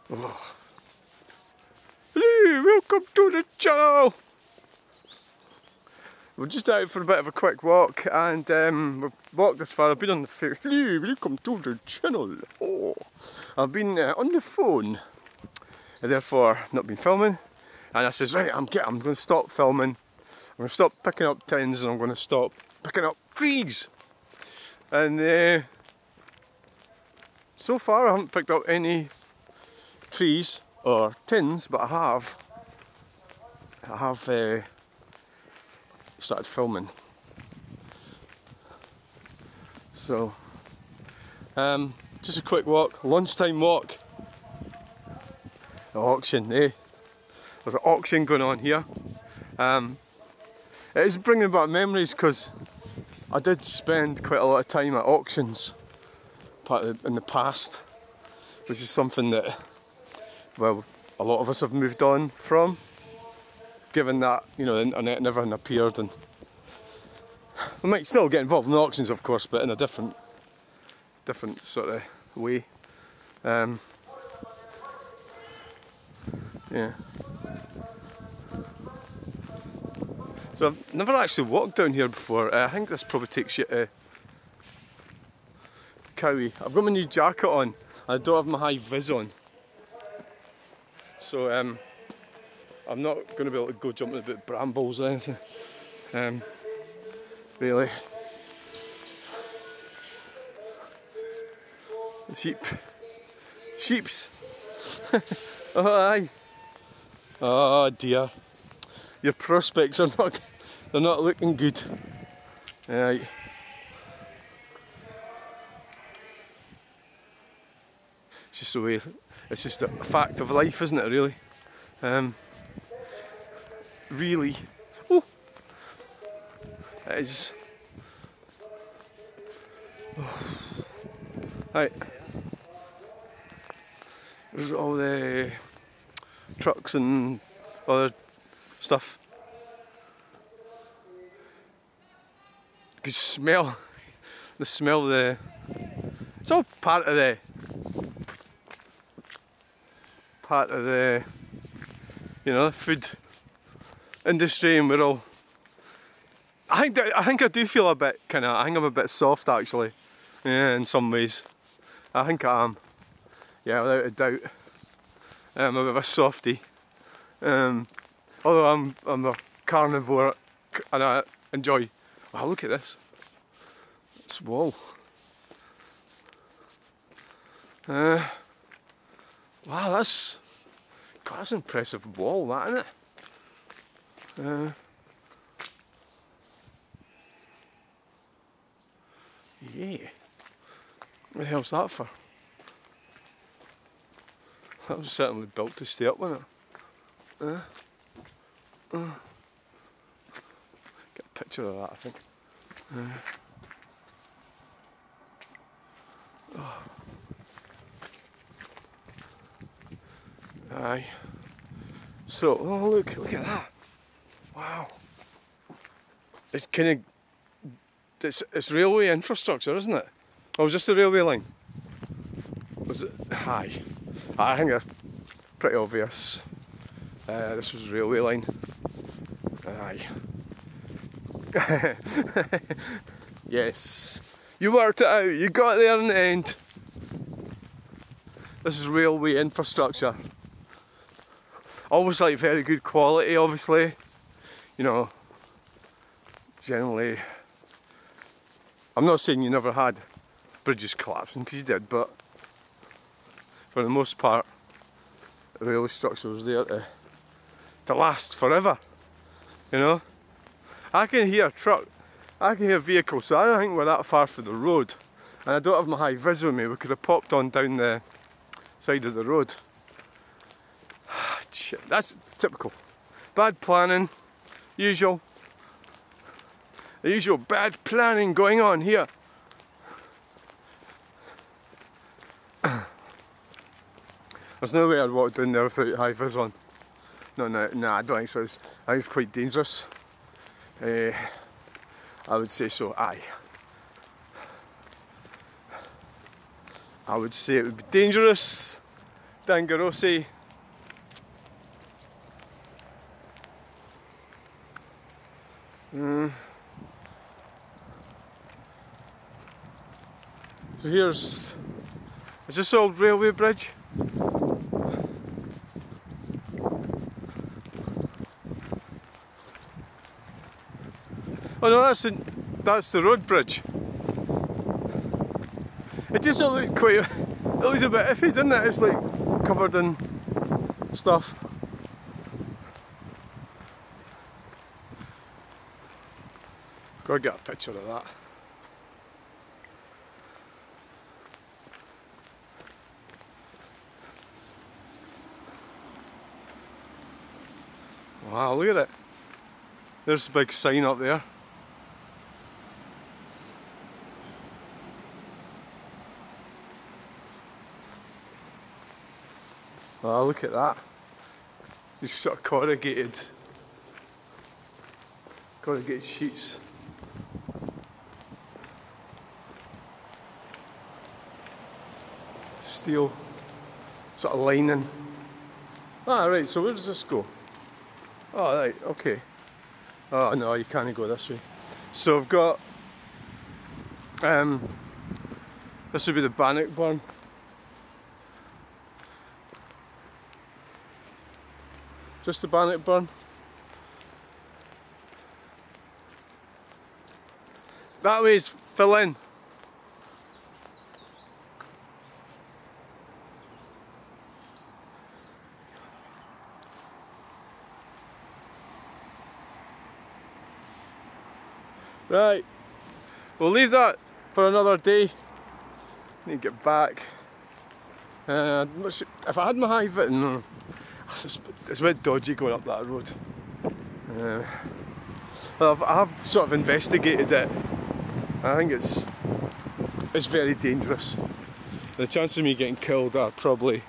Oh. Hello, welcome to the channel. We're just out for a bit of a quick walk, and we've walked this far. I've been on the phone. Hello, welcome to the channel. Oh, I've been on the phone, and therefore not been filming. And I says, right, I'm going to stop filming. I'm going to stop picking up tins, and I'm going to stop picking up trees. And so far, I haven't picked up any trees or tins, but I have started filming. So just a quick walk, lunchtime walk. The auction, There's an auction going on here. It is bringing back memories because I did spend quite a lot of time at auctions in the past, which is something that, well, a lot of us have moved on from, given that, you know, the internet never appeared, and we might still get involved in auctions, of course, but in a different sort of way. Yeah. So I've never actually walked down here before. I think this probably takes you to Cowie. I've got my new jacket on. I don't have my high vis on. So I'm not going to be able to go jumping about brambles or anything. Really. Sheeps. Oh aye. Oh dear. Your prospects are they're not looking good. Right. It's just the way, it's just a fact of life, isn't it, really? Really. Oh, it is. Oh. Right. There's all the trucks and other stuff. You can smell the smell of the. It's all part of the you know, food industry, and we're all. I think I do feel a bit I think I'm a bit soft actually. Yeah, in some ways. I think I am. Yeah, without a doubt. I'm a bit of a softie. Although I'm a carnivore and I enjoy. Wow, look at this. This wall. Wow, that's an impressive wall, that, isn't it? Yeah. What the hell's that for? That was certainly built to stay up, wasn't it? Get a picture of that, I think. Oh. Aye. So, oh look at that! Wow. It's it's railway infrastructure, isn't it? Oh, was this the railway line? Was it? Aye. I think that's pretty obvious. This was a railway line. Aye. Yes. You worked it out. You got there in the end. This is railway infrastructure. Always like very good quality, obviously. You know, generally. I'm not saying you never had bridges collapsing, because you did, but for the most part, the railway structure was there to last forever. You know, I can hear vehicles, so I don't think we're that far from the road, and I don't have my high vis with me. We could have popped on down the side of the road. Shit, that's typical. Bad planning, usual. The usual bad planning going on here. There's no way I'd walk down there without high vis on. No, I don't think so. I think it's quite dangerous. I would say so, aye. I would say it would be dangerous Dangarosi. So here's, is this old railway bridge? Oh no, that's the road bridge. It just looked quite, it looked a bit iffy, didn't it? It's like covered in stuff. Gotta get a picture of that. Wow, look at it. There's a big sign up there. Wow, look at that. These sort of corrugated sheets. Steel sort of lining. Ah, right, so where does this go? Oh, right, okay. Oh no, you can't go this way. So I've got, this would be the Bannockburn. Just the Bannockburn. That way's fill in. Right, we'll leave that for another day. Need to get back. I'm not sure, if I had my high vis, no, it's a bit dodgy going up that road. I've sort of investigated it. I think it's very dangerous. The chances of me getting killed are probably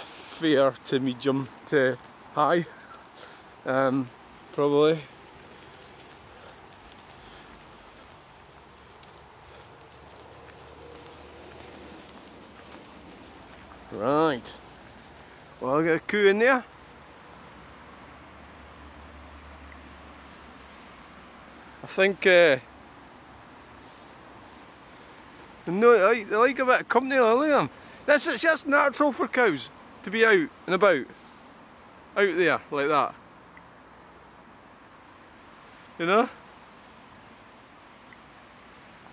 fair to medium to high. Probably. Right, well, I'll get a coup in there. I think no, I like a bit of company. Look at them. That's natural for cows to be out and about, out there like that. You know.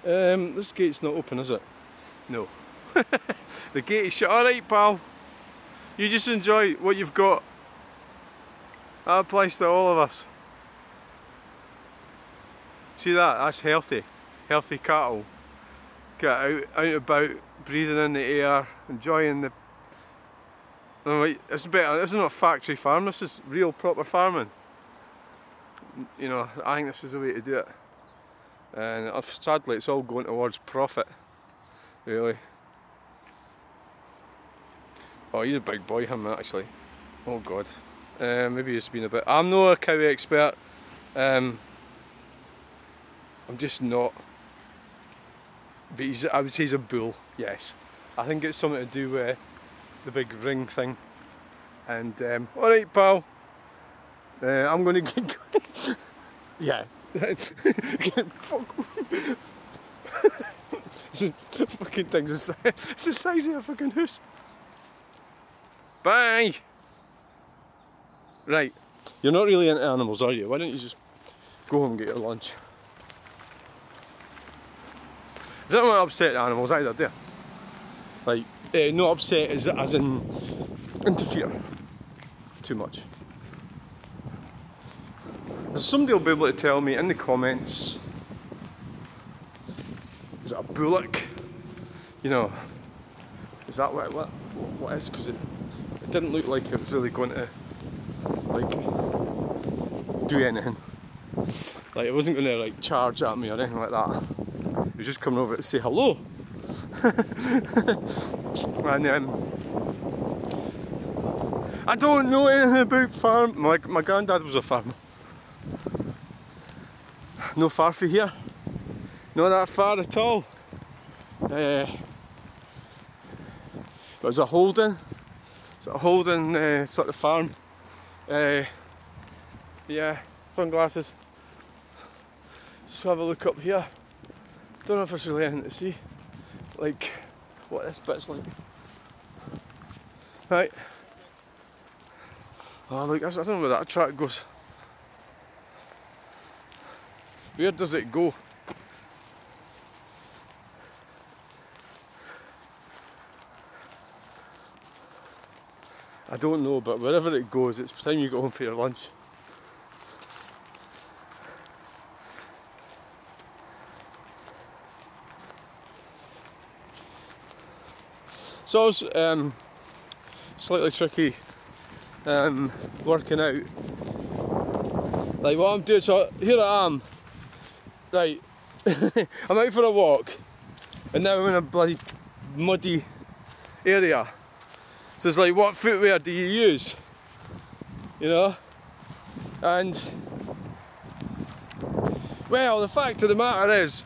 This gate's not open, is it? No. The gate is shut. Alright, pal. You just enjoy what you've got. That applies to all of us. See that? That's healthy. Healthy cattle. Get out and about, breathing in the air, enjoying the... It's better. This is not factory farm, this is real proper farming. You know, I think this is the way to do it. And sadly it's all going towards profit. Really. Oh, he's a big boy, him, actually. Oh god. Maybe he's been a bit... I'm not a cow expert. I'm just not. But I would say he's a bull, yes. I think it's something to do with the big ring thing. And, alright, pal. I'm going to get... Yeah. Fuck. Fucking thing's it's the size of a fucking house. Bye! Right, you're not really into animals, are you? Why don't you just go home and get your lunch? I don't want to upset animals either, do you? Like, not upset as in interfere too much. Somebody will be able to tell me in the comments, is it a bullock? You know, is that what is? Because it didn't look like it was really going to, like, do anything. Like, it wasn't going to, like, charge at me or anything like that. It was just coming over to say hello. And I don't know anything about farm. My granddad was a farmer. No far from here. Not that far at all. But it's a holding. It's a holding sort of farm. Yeah, sunglasses. Just have a look up here. Don't know if there's really anything to see. Like what this bit's like. Right. Oh look, I don't know where that track goes. Where does it go? I don't know, but wherever it goes, it's time you go home for your lunch. So it's slightly tricky working out. Like what I'm doing, so here I am. Right, I'm out for a walk, and now I'm in a bloody muddy area. So it's like, what footwear do you use? You know? And, well, the fact of the matter is,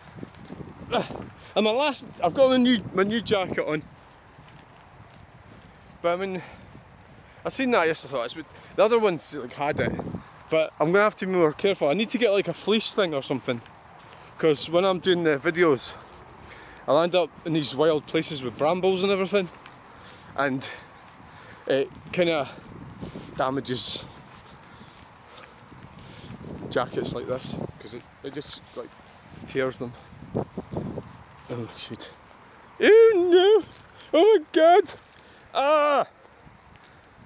and I've got my new jacket on. But I mean, I seen that yesterday, I thought, the other ones like had it. But I'm gonna have to be more careful. I need to get like a fleece thing or something. Because when I'm doing the videos, I'll end up in these wild places with brambles and everything. And it kind of damages jackets like this, because it just like tears them. Oh shit. Oh no! Oh my god! Ah!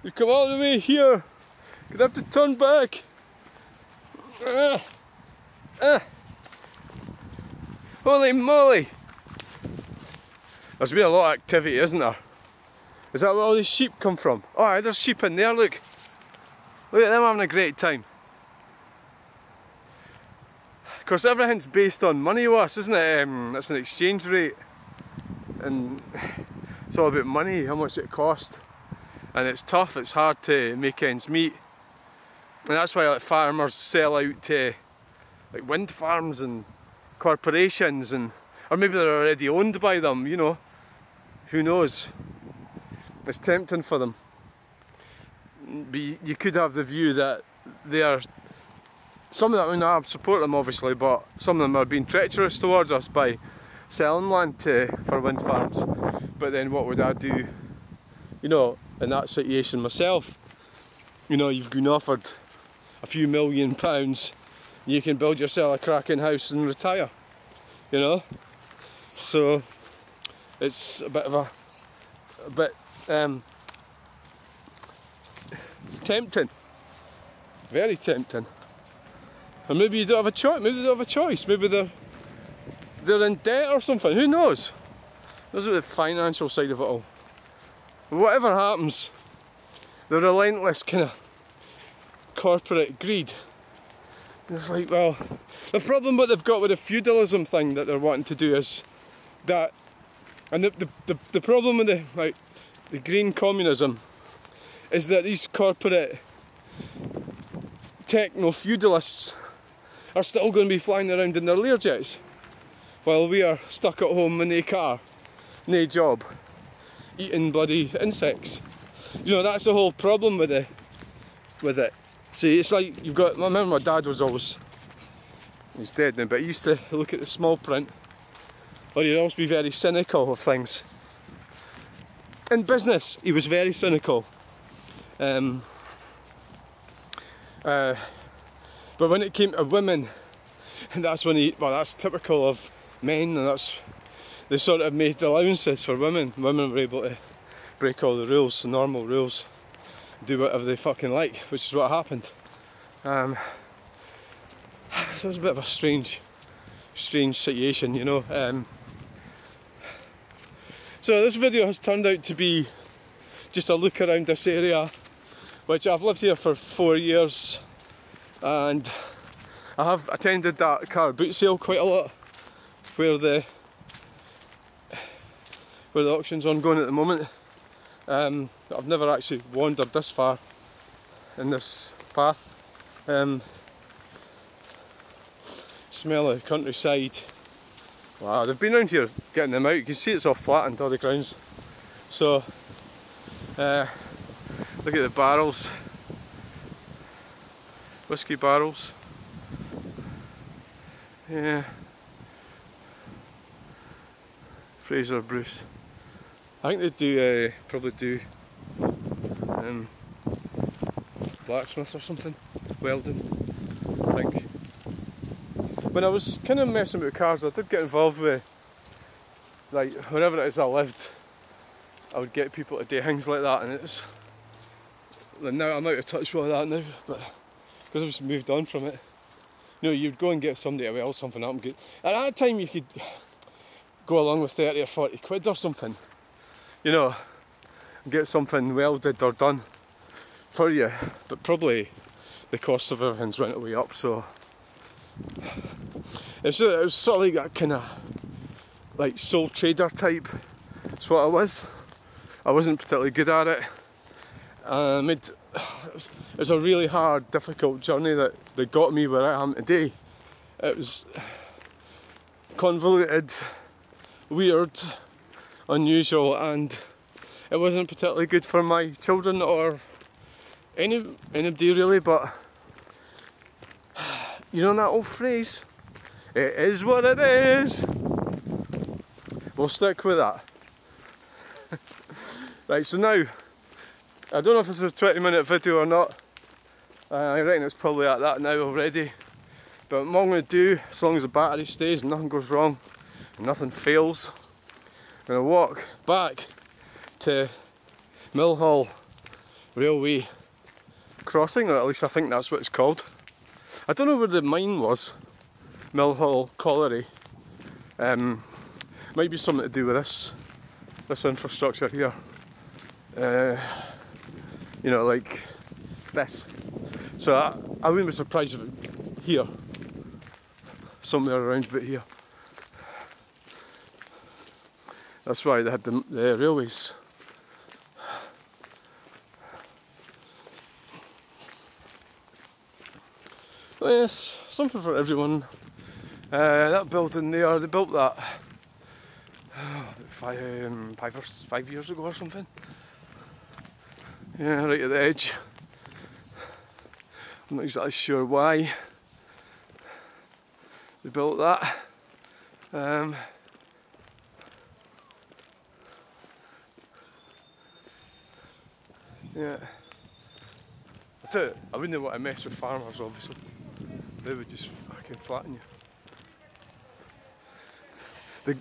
You come all the way here. You'd have to turn back. Holy moly! There's been a lot of activity, isn't there? Is that where all these sheep come from? Oh, there's sheep in there, look. Look at them having a great time. Of course, everything's based on money with us, isn't it? It's an exchange rate. And it's all about money, how much it costs. And it's tough, it's hard to make ends meet. And that's why like farmers sell out to like wind farms and corporations, and or maybe they're already owned by them, you know. Who knows? It's tempting for them. But you could have the view that they are, some of them, I mean, I support them obviously, but some of them are being treacherous towards us by selling land for wind farms. But then what would I do, you know, in that situation myself? You know, you've been offered a few £1,000,000, you can build yourself a cracking house and retire, you know? So it's a bit tempting, very tempting. And maybe you don't have a choice. Maybe they don't have a choice. Maybe they're in debt or something. Who knows? Those are the financial side of it all. Whatever happens, the relentless kind of corporate greed. It's like, well, the problem what they've got with the feudalism thing that they're wanting to do is that, and the problem with the green communism is that these corporate techno-feudalists are still going to be flying around in their Learjets while we are stuck at home in a car, no job, eating bloody insects. You know, that's the whole problem with it. See, it's like you've got, I remember my dad was always, he's dead now, but he used to look at the small print, or he'd always be very cynical of things. In business, he was very cynical. But when it came to women, and that's when well, that's typical of men, and they sort of made allowances for women. Women were able to break all the rules, the normal rules, do whatever they fucking like, which is what happened. So it's a bit of a strange situation, you know. So this video has turned out to be just a look around this area, which I've lived here for 4 years, and I have attended that car boot sale quite a lot, where the auction's ongoing at the moment. I've never actually wandered this far in this path. Smell of the countryside. Wow, they've been around here getting them out. You can see it's all flattened, all the grounds. So Look at the barrels. Whiskey barrels. Yeah. Fraser Bruce. I think they do probably do blacksmiths or something. Welding, I think. When I was kind of messing with cars, I did get involved with, like, wherever it is I lived, I would get people to do things like that, and it's now I'm out of touch with that now, but because I've just moved on from it. You know, you'd go and get somebody to weld something up and get, at that time you could go along with 30 or 40 quid or something, you know, and get something welded or done for you, but probably the cost of everything's went way up, so it was sort of like that kind of like sole trader type. That's what I was. I wasn't particularly good at it. It was a really hard, difficult journey that got me where I am today. It was convoluted, weird, unusual, and it wasn't particularly good for my children or anybody really, but you know that old phrase, it is what it is. We'll stick with that. Right, so now, I don't know if this is a 20-minute video or not. I reckon it's probably at that now already. But what I'm going to do, as long as the battery stays and nothing goes wrong and nothing fails, I'm going to walk back to Millhall Railway Crossing, or at least I think that's what it's called. I don't know where the mine was, Millhall Colliery. Might be something to do with this infrastructure here. You know, like this. So I wouldn't be surprised if it here, somewhere around about here. That's why they had the railways. Well, yes, something for everyone. That building there, they built that 5 years ago or something. Yeah, right at the edge. I'm not exactly sure why they built that. Yeah. I wouldn't want to mess with farmers, obviously. They would just fucking flatten you.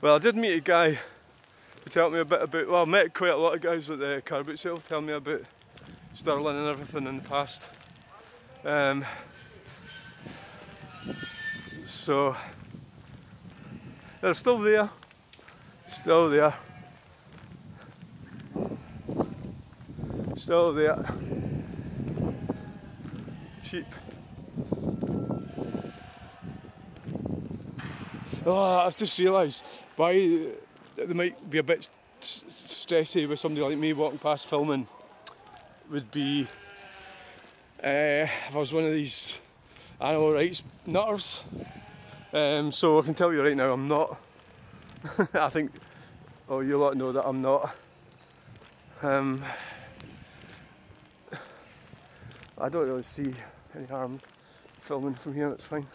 Well, I did meet a guy who told me a bit about, well, I met quite a lot of guys at the car boot sale telling me about Stirling and everything in the past. So they're still there. Still there. Still there. Sheep. Oh, I've just realised why they might be a bit stressy with somebody like me walking past filming would be if I was one of these animal rights nutters. So I can tell you right now, I'm not. I think, oh, you lot know that I'm not. I don't really see any harm filming from here, it's fine.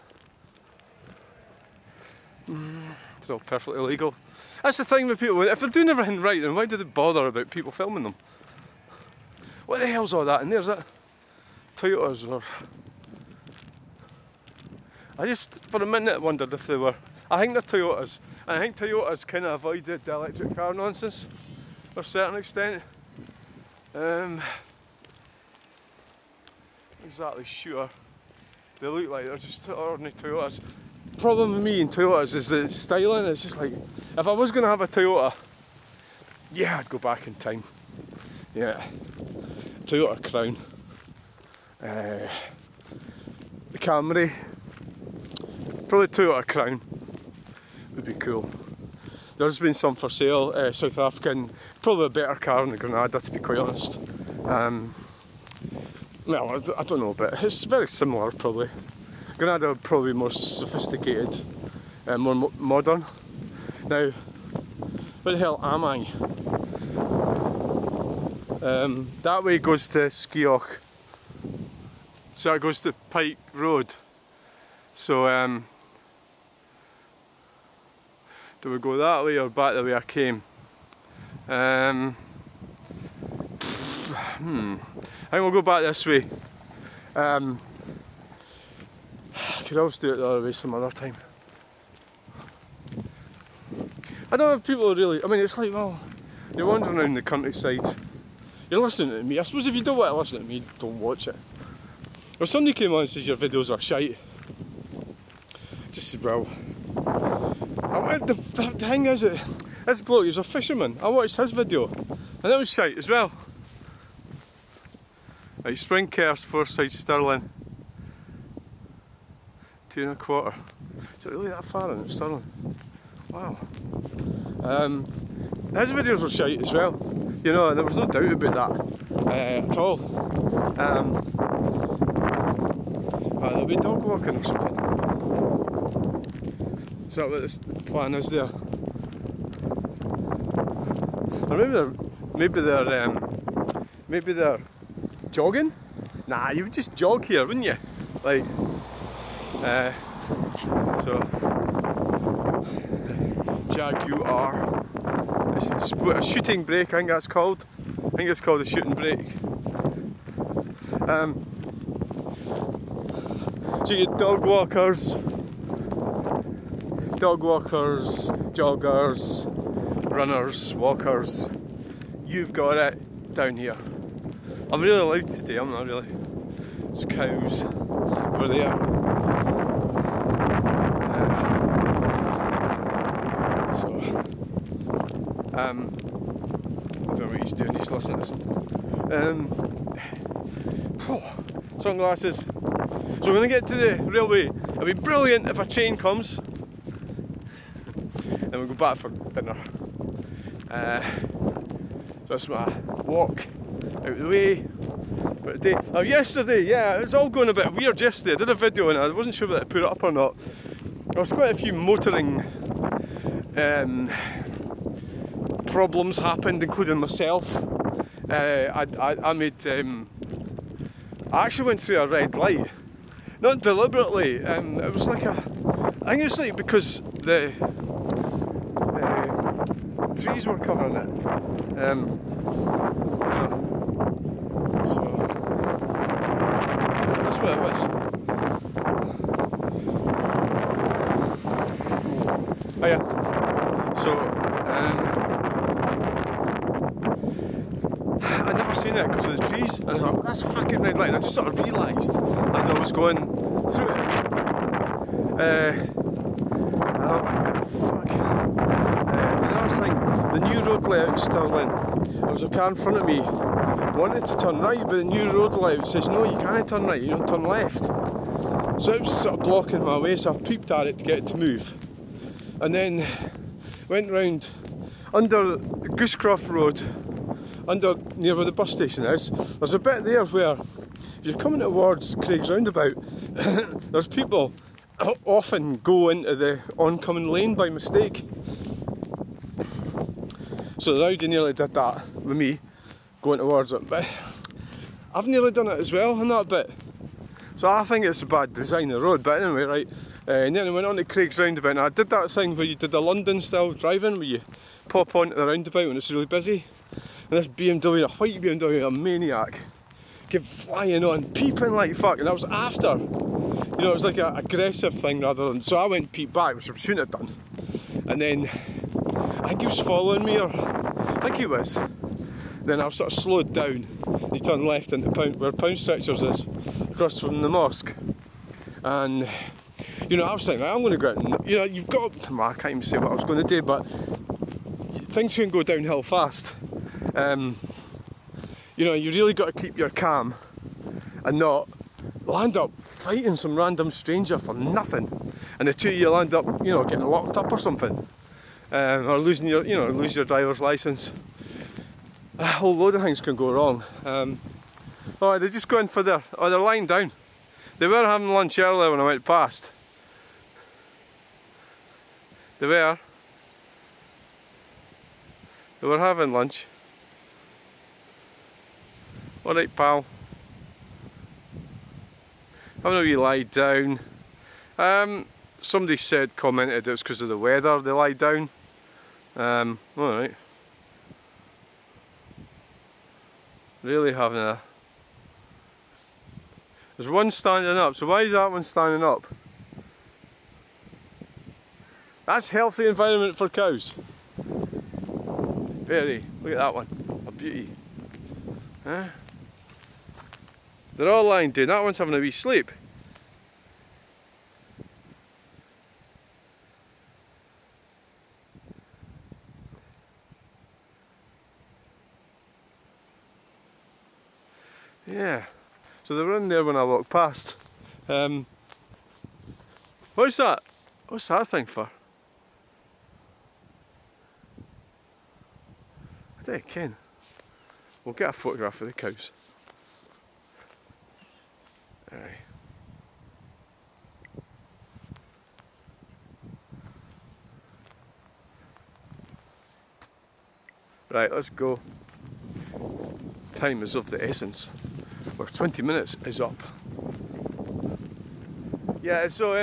It's all perfectly legal. That's the thing with people, if they're doing everything right, then why do they bother about people filming them? What the hell's all that? And there's that Toyotas, or I just for a minute wondered if they were. I think they're Toyotas, and I think Toyotas kind of avoided the electric car nonsense to a certain extent. Exactly sure. They look like they're just ordinary Toyotas. The problem with me in Toyotas is the styling. It's just like, if I was going to have a Toyota, yeah, I'd go back in time. Yeah, Toyota Crown, the Camry, probably Toyota Crown would be cool. There's been some for sale, South African, probably a better car than the Granada, to be quite honest. Well, I don't know, but it's very similar probably. Granada would probably be more sophisticated, more modern. Now, where the hell am I? That way goes to Skioch. So it goes to Pike Road. So do we go that way or back the way I came? I think we'll go back this way. I could always do it the other way some other time. I don't know if people are really, I mean it's like, well, you're wandering around the countryside, you're listening to me. I suppose if you don't want to listen to me, don't watch it. Or somebody came on and says your videos are shite. Just said, well, the thing is, this bloke, he was a fisherman. I watched his video and it was shite as well. Right, Springkerse, Forsyth, Stirling. 2 1/4. Is it really that far in Stirling? Wow. His videos were shite as well. You know, there was no doubt about that at all. There'll be dog walking or something. Is that what this plan is there? Or maybe they're jogging? Nah, you would just jog here, wouldn't you? Like, so Jaguar. A shooting brake, I think that's called. I think it's called a shooting brake. So you get dog walkers, joggers, runners, walkers. You've got it down here. I'm really loud today, I'm not really. There's cows over there. I don't know what he's doing, he's listening to something. Sunglasses. So we're going to get to the railway. It'll be brilliant if a train comes. Then we'll go back for dinner. So that's my walk out the way for today. Oh, yesterday, yeah, it was all going a bit weird yesterday. I did a video and I wasn't sure whether to put it up or not. There was quite a few motoring problems happened, including myself. I actually went through a red light, not deliberately. It was like I think it was like because the trees were covering it. So that's what it was. Oh yeah. So I'd never seen it because of the trees, and I thought, that's a fucking red light. And I just sort of realised as I was going through it. I thought, what the fuck? Another thing, the new road layout in Stirling, there was a car in front of me, wanted to turn right, but the new road layout says, no, you can't turn right, you don't turn left. So it was sort of blocking my way, so I peeped at it to get it to move. And then went round under Goosecroft Road, under near where the bus station is. There's a bit there where if you're coming towards Craig's Roundabout, there's people often go into the oncoming lane by mistake. So Rowdy nearly did that with me going towards it, but I've nearly done it as well in that bit. So I think it's a bad design of the road, but anyway, right. And then I went on to Craig's Roundabout and I did that thing where you did the London style driving, where you pop onto the roundabout when it's really busy. And this BMW, a white BMW, a maniac, kept flying on, peeping like fuck, and that was after. You know, it was like an aggressive thing rather than, so I went and peeped back, which I shouldn't have done. And then, I think he was following me, or I think he was. Then I sort of slowed down, he turned left into where Pound Stretchers is, across from the mosque. And, you know, I was thinking, I'm going to go out and, you know, you've got, well, I can't even say what I was going to do, but things can go downhill fast. You know, you really got to keep your calm and not land up fighting some random stranger for nothing, and the two of you land up, you know, getting locked up or something, or losing your, you know, lose your driver's license. A whole load of things can go wrong. Oh, they're just going for their, oh, they're lying down. They were having lunch earlier when I went past. They were having lunch. Alright, pal. Having a wee lie down. Somebody said, commented it was because of the weather they lie down. Alright. Really having a... There's one standing up, so why is that one standing up? That's healthy environment for cows. Very. Look at that one. A beauty. Huh? They're all lying down. That one's having a wee sleep. Yeah. So they were in there when I walked past. What's that? What's that thing for? I don't ken. We'll get a photograph of the cows. Aye. Right, let's go. Time is of the essence. Our 20 minutes is up. Yeah, so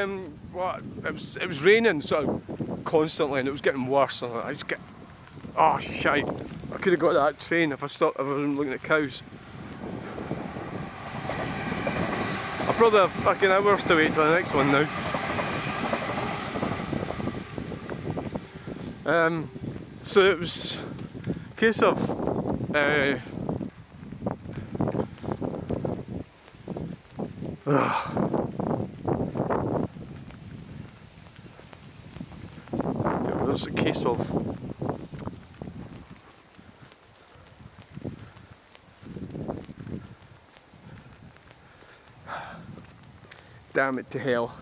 what? It was raining sort of constantly, and it was getting worse. And I just get, oh shite! I could have got that train if I stopped. If I wasn't looking at cows. I'll probably have fucking hours to wait for the next one now. So it was a case of it was a case of damn it to hell.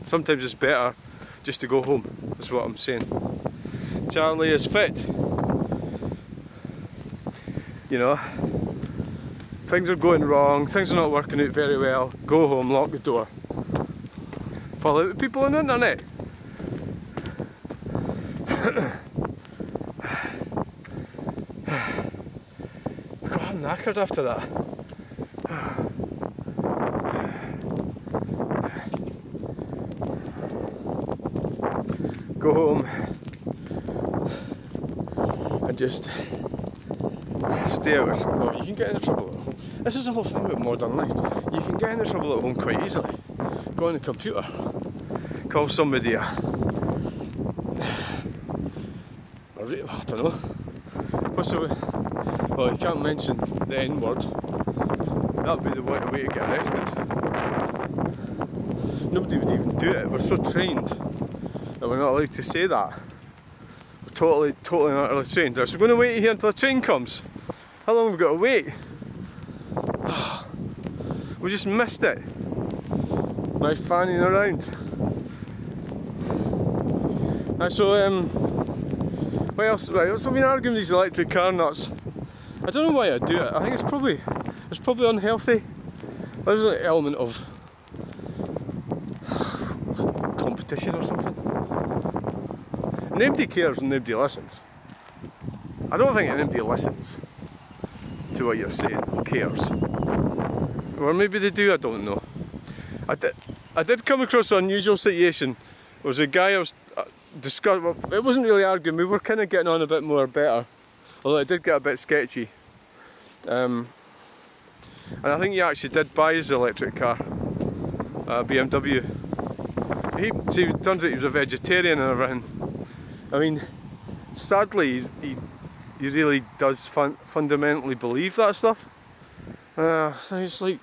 Sometimes it's better just to go home, is what I'm saying. Charlie is fit. You know, things are going wrong, things are not working out very well. Go home, lock the door. Follow the people on the internet. God, I'm knackered after that. Go home and just stay out of trouble. You can get into trouble at home. This is the whole thing with modern life. You can get into trouble at home quite easily. Go on the computer, call somebody I don't know. What's the way? Well, you can't mention the N word. That would be the way to get arrested. Nobody would even do it. We're so trained that we're not allowed to say that. We're totally not allowed trained. So we're going to wait here until the train comes. How long have we got to wait? We just missed it. By fanning around. So what else? Right, so I've been arguing with these electric car nuts. I don't know why I do it. I think it's probably unhealthy. There's an element of competition or something. Nobody cares and nobody listens. I don't think anybody listens to what you're saying or cares. Or maybe they do, I don't know. I did come across an unusual situation. There was a guy I was discussing, well, it wasn't really arguing, we were kind of getting on a bit more better. Although it did get a bit sketchy. And I think he actually did buy his electric car, BMW. See, it turns out he was a vegetarian and everything. I mean, sadly, he really does fundamentally believe that stuff. So it's like,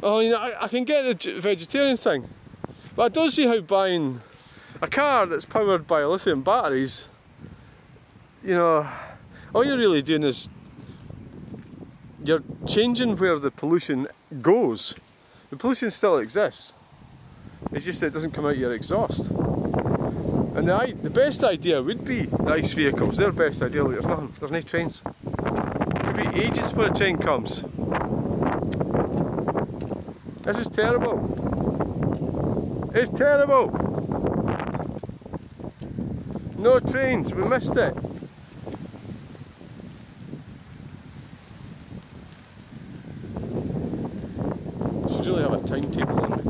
oh, you know, I can get the vegetarian thing, but I don't see how buying a car that's powered by lithium batteries, you know, all you're really doing is you're changing where the pollution goes. The pollution still exists. It's just that it doesn't come out your exhaust. And the best idea would be the ICE vehicles. They're the best idea. Like, there's nothing. There's no trains. It could be ages before a train comes. This is terrible. It's terrible. No trains, we missed it. Should really have a timetable on it.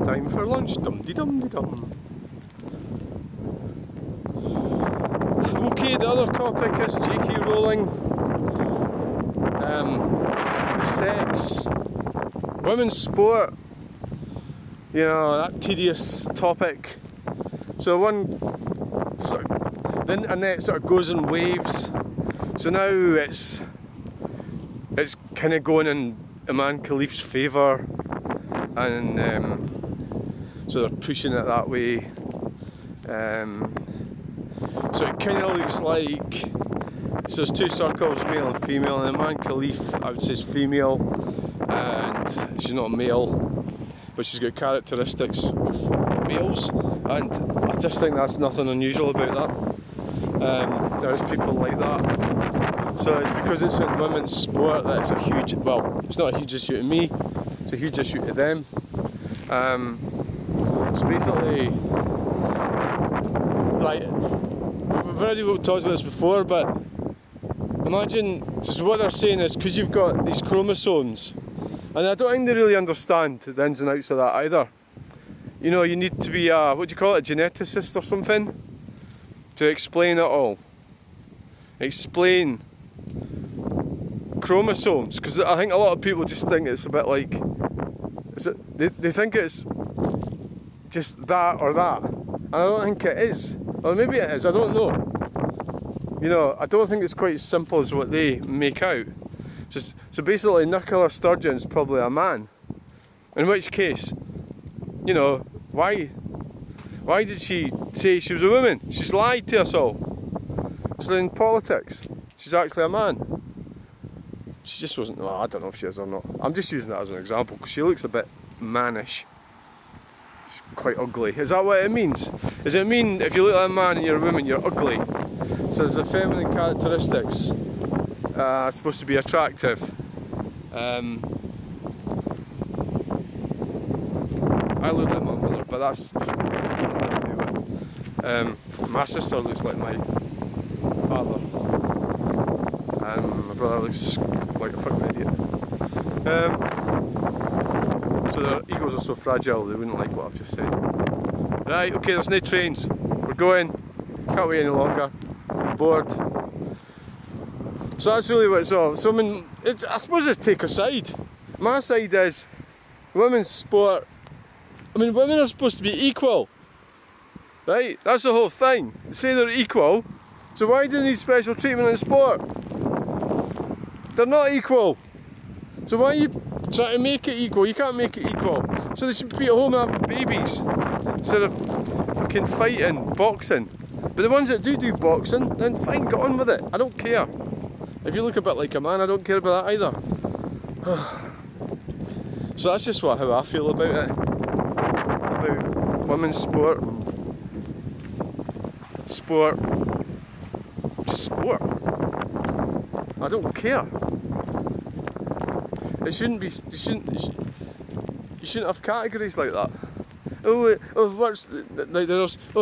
Time for lunch, dum-de-dum-de-dum. Okay, the other topic is JK Rowling, sex, women's sport, you know, that tedious topic. So the internet sort of goes in waves. So now it's kind of going in Imam Khalif's favour, and so they're pushing it that way. So it kind of looks like, so there's two circles, male and female, and Imam Khalif, I would say, is female, and she's not male, but she's got characteristics of males, and I just think that's nothing unusual about that. There's people like that. So it's because it's in women's sport that it's a huge, well, it's not a huge issue to me, it's a huge issue to them. So basically, like, we've already talked about this before, but imagine, so what they're saying is, because you've got these chromosomes, and I don't think they really understand the ins and outs of that either. You know, you need to be a, what do you call it, a geneticist or something, to explain it all. Explain chromosomes, because I think a lot of people just think it's a bit like, they think it's just that or that, and I don't think it is. Or maybe it is, I don't know. You know, I don't think it's quite as simple as what they make out. So basically, Nichola Sturgeon's probably a man. In which case, you know, why did she say she was a woman? She's lied to us all. So in politics, she's actually a man. She just wasn't, well, I don't know if she is or not. I'm just using that as an example, because she looks a bit mannish. It's quite ugly. Is that what it means? Does it mean if you look like a man and you're a woman, you're ugly? So there's the feminine characteristics supposed to be attractive. I look like my mother, but that's nothing to do with. My sister looks like my father, and my brother looks like a fucking idiot. So their egos are so fragile they wouldn't like what I've just said. Right, okay, there's no trains. We're going. Can't wait any longer. I'm bored. So that's really what it's all. So I mean, I suppose it's take a side. My side is women's sport. I mean, women are supposed to be equal. Right? That's the whole thing. They say they're equal. So why do they need special treatment in sport? They're not equal. So why are you trying to make it equal? You can't make it equal. So they should be at home having babies instead of fucking fighting, boxing. But the ones that do boxing, then fine, get on with it. I don't care. If you look a bit like a man, I don't care about that either. So that's just how I feel about it. About women's sport. Just sport. I don't care. It shouldn't be. You shouldn't have categories like that.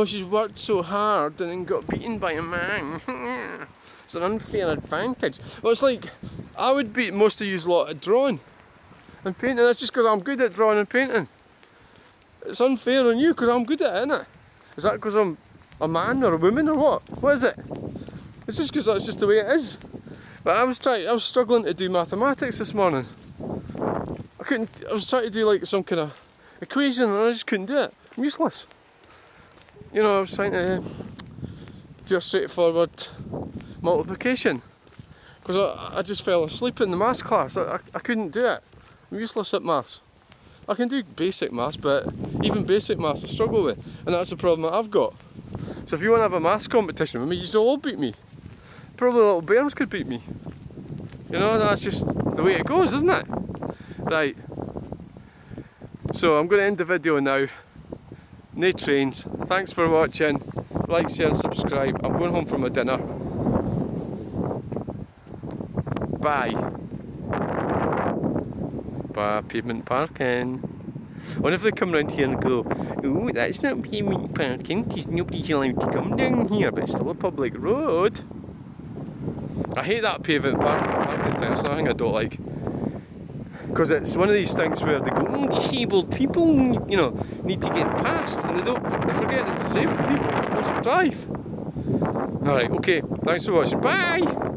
She's worked so hard and then got beaten by a man. It's an unfair advantage. Well, it's like, I would beat most of you's lot at drawing and painting. That's just because I'm good at drawing and painting. It's unfair on you because I'm good at it, isn't it? Is that because I'm a man or a woman or what? What is it? It's just because that's just the way it is. But I was struggling to do mathematics this morning. I was trying to do like some kind of equation and I just couldn't do it. I'm useless. You know, I was trying to do a straightforward multiplication because I just fell asleep in the maths class. I couldn't do it. I'm useless at maths. I can do basic maths, but even basic maths I struggle with, and that's the problem that I've got. So if you want to have a maths competition with me, you'll all beat me. Probably little bairns could beat me. You know, that's just the way it goes, isn't it? Right. So I'm going to end the video now. No trains. Thanks for watching. Like, share and subscribe. I'm going home for my dinner. bye. Bye, pavement parking. I wonder if they come round here and go, oh, that's not pavement parking because nobody's allowed to come down here, but it's still a public road. I hate that pavement parking thing, it's something I don't like. Because it's one of these things where they go, oh, disabled people, you know, need to get past, and they forget that disabled people must drive. Alright, okay, thanks for watching, bye!